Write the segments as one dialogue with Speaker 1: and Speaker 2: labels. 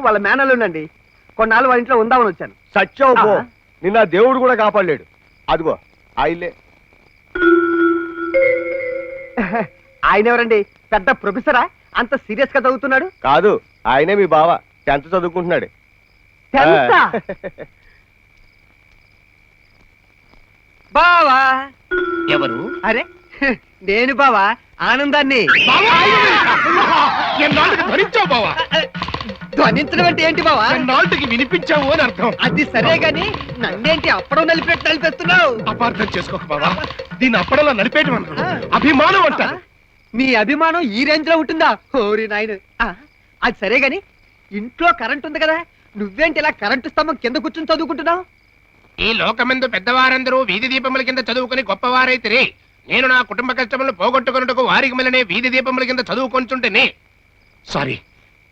Speaker 1: వాళ్ళ మేనల్లుండండి. కొన్నాళ్ళు వాళ్ళ ఇంట్లో ఉందామని వచ్చాను.
Speaker 2: సత్యం పో, నిన్న దేవుడు కూడా కాపాడలేడు. అదిగో ఆయనే.
Speaker 1: ఆయన ఎవరండి? పెద్ద ప్రొఫెసరా? అంత సీరియస్ గా చదువుతున్నాడు?
Speaker 2: కాదు, ఆయనే మీ బావ. 10th చదువుకుంటున్నాడు.
Speaker 1: 10th? బావా
Speaker 3: ఎవరు?
Speaker 1: అరే నేను బావా, ఆనందాన్ని.
Speaker 3: ఎన్నాళ్ళకి ధరించావు బావా?
Speaker 1: ధ్వనించడం అంటే ఏంటి బావా?
Speaker 3: ఎన్నాళ్ళకి వినిపించావు అని అర్థం.
Speaker 1: అది సరే గాని నన్నేంటి అప్పడం నలిపేస్తున్నావు?
Speaker 3: అపార్థం చేసుకోక బావా, దీన్ని అప్పడంలో నడిపేయడం అంటారు, అభిమానం అంటారు.
Speaker 1: మీ అభిమానం ఈ రేంజ్ లో ఉంటుందా? ఓరి నాయన. అది సరే గాని ఇంట్లో కరెంట్ ఉంది కదా, నువ్వేంటి ఇలా కరెంటు స్తంభం కింద కూర్చుని చదువుకుంటున్నావు?
Speaker 3: ఈ లోకమందు పెద్దవారందరూ వీధి దీపముల కింద చదువుకుని గొప్పవారైతే, నేను నా కుటుంబ కష్టములు పోగొట్టుకున్నట్టుకు వారికి మళ్ళీ వీధి దీపముల కింద చదువుకుంటుంటేనే. సారీ,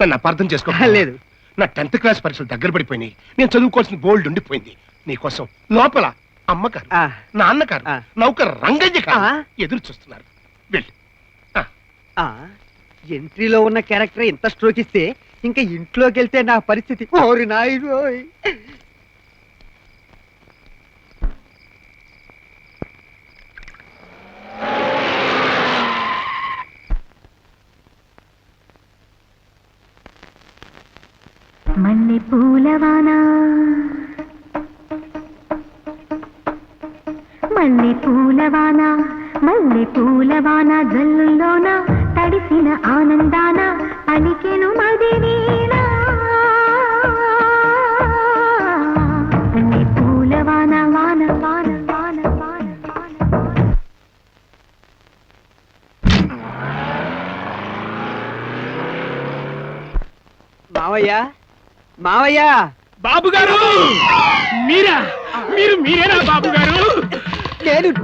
Speaker 3: నన్ను అపార్థం చేసుకో.
Speaker 1: లేదు,
Speaker 3: నా 10th క్లాస్ పరీక్షలు దగ్గర పడిపోయినాయి. నేను చదువుకోవాల్సిన బోల్డ్ ఉండిపోయింది. నీకోసం లోపల అమ్మగారు, నాన్నగారు, నౌకర్ రంగయ్య గారు ఎదురు చూస్తున్నారు. వెళ్ళు.
Speaker 1: ఎంట్రీలో ఉన్న క్యారెక్టర్ ఇంత స్ట్రోక్ ఇస్తే ఇంకా ఇంట్లోకి వెళ్తే నా పరిస్థితి. ఓరి నాయుడు.
Speaker 4: మల్లె పూలవానా మల్లె పూలవానా మల్లె పూలవానా జల్లుల్లోన తడిసిన ఆనందాన అలికెను మదినేనా మల్లె పూలవానా వాన వాన వాన వాన వాన.
Speaker 1: మావయ్య, మావయ్య.
Speaker 3: బాబు గారు, మీరేనా బాబు గారు?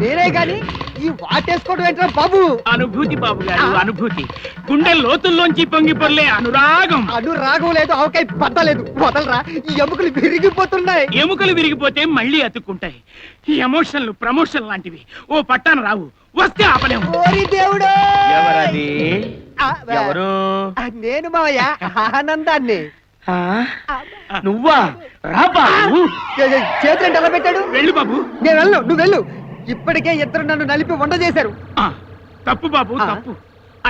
Speaker 1: నేనే గాని ఈ వాటేసుకోవడం ఏంట్రా బాబు?
Speaker 5: అనుభూతి బాబు గారు, అనుభూతి. గుండె లోతుల్లోంచి పొంగి పొర్లే అనురాగం.
Speaker 1: అనురాగం లేదు, అవకాయ పద్దలేదు. వదలరా, ఈ ఎముకలు విరిగిపోతున్నాయి.
Speaker 5: ఎముకలు విరిగిపోతే మళ్ళీ అతుక్కుంటాయి. ఈ ఎమోషన్లు ప్రమోషన్ లాంటివి ఓ పట్టాన రావు, వస్తే ఆపలేము.
Speaker 1: ఓరి దేవుడు.
Speaker 5: ఎవరది? ఎవరు?
Speaker 1: నేను మావయ్య, ఆనందాన్ని.
Speaker 5: నువ్వా? రా బాబు.
Speaker 1: చేతులు ఎలా పెట్టాడు?
Speaker 5: వెళ్ళు బాబు.
Speaker 1: నేను వెళ్ళు, నువ్వు వెళ్ళు. ఇప్పటికే ఇద్దరు నన్ను నలిపి వంట చేశారు.
Speaker 5: తప్పు బాబు, తప్పు.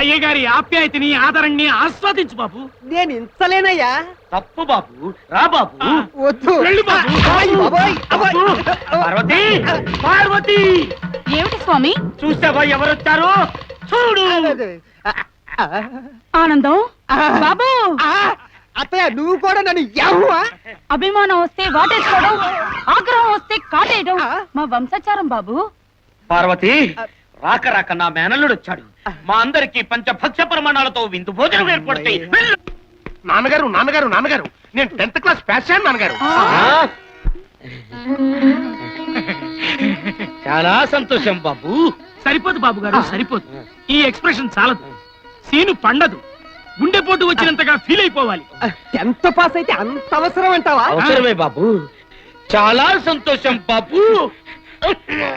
Speaker 5: అయ్యగారి ఆప్యాయతని ఆదరణని ఆస్వాదించు బాబు.
Speaker 1: నేను ఇంచలేనయ్యా.
Speaker 5: తప్పు బాబు, రా బాబు.
Speaker 1: వద్దు.
Speaker 5: వెళ్ళు బాబు. పార్వతి, పార్వతి.
Speaker 4: ఏమిటి స్వామి?
Speaker 5: చూసావా ఎవరొచ్చారో? చూడు.
Speaker 4: ఆనందం బాబు.
Speaker 1: అత్తయ్య, నువ్వు కూడా నన్ను యవ్వా?
Speaker 4: అభిమానం వస్తే వాటేసుకోవడం, ఆగ్రహం వస్తే కాటేయడం మా వంశాచారం బాబు.
Speaker 5: పార్వతి, రాక రాక నా మేనల్లుడు వచ్చాడు. మా అందరికి పంచభక్ష ప్రమాణాలతో విందు భోజనం ఏర్పడతాయి.
Speaker 3: నాన్నగారు, నాన్నగారు, నాన్నగారు, నేను 10th క్లాస్ పాస్ అయ్యాను నాన్నగారు.
Speaker 5: చాలా సంతోషం బాబు. సరిపోదు బాబు గారు, సరిపోదు. ఈ ఎక్స్ప్రెషన్ చాలదు, సీను పండదు. గుండెపోటు వచ్చినంతగా ఫీల్ అయిపోవాలి.
Speaker 1: 10th పాస్ అయితే అంత అవసరం అంటావా?
Speaker 5: అవసరమే బాబు. చాలా సంతోషం బాబు.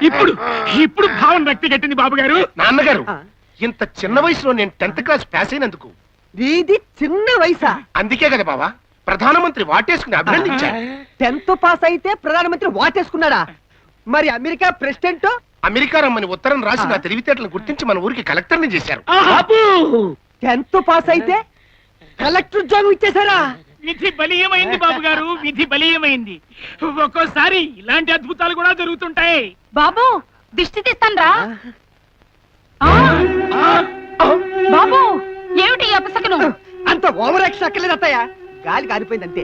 Speaker 5: ఇప్పుడు ఇప్పుడు భావన వ్యక్తి కట్టింది బాబు గారు.
Speaker 3: నాన్నగారు, ఇంత చిన్న వయసులో నేను 10th క్లాస్ పాస్ అయినందుకు.
Speaker 1: ఇది చిన్న వయసా?
Speaker 3: అందుకే కదా బావా ప్రధానమంత్రి వాటేసుకుని అభినందించారు.
Speaker 1: 10th పాస్ అయితే ప్రధానమంత్రి వాటేసుకున్నాడా? మరి అమెరికా ప్రెసిడెంట్?
Speaker 3: అమెరికా రమ్మని ఉత్తరం రాసి నా తెలివితేటలను గుర్తించి మన ఊరికి కలెక్టర్ని చేశారు.
Speaker 1: 10th పాస్ అయితే కలెక్టర్ ఉద్యోగం ఇచ్చేసారా?
Speaker 5: విధి బలీయమైంది బాబు గారు, విధి బలీయమైంది. ఒక్కోసారి ఇలాంటి అద్భుతాలు కూడా జరుగుతుంటాయి.
Speaker 4: బాబు, దిష్టి తీస్తాన్రా. బాబు, ఏమిటి అపసకను?
Speaker 1: అంత ఓవర్ యాక్షన్ అక్కర్లేదు అత్తయ్య, గాలి కారిపోయింది అంతే.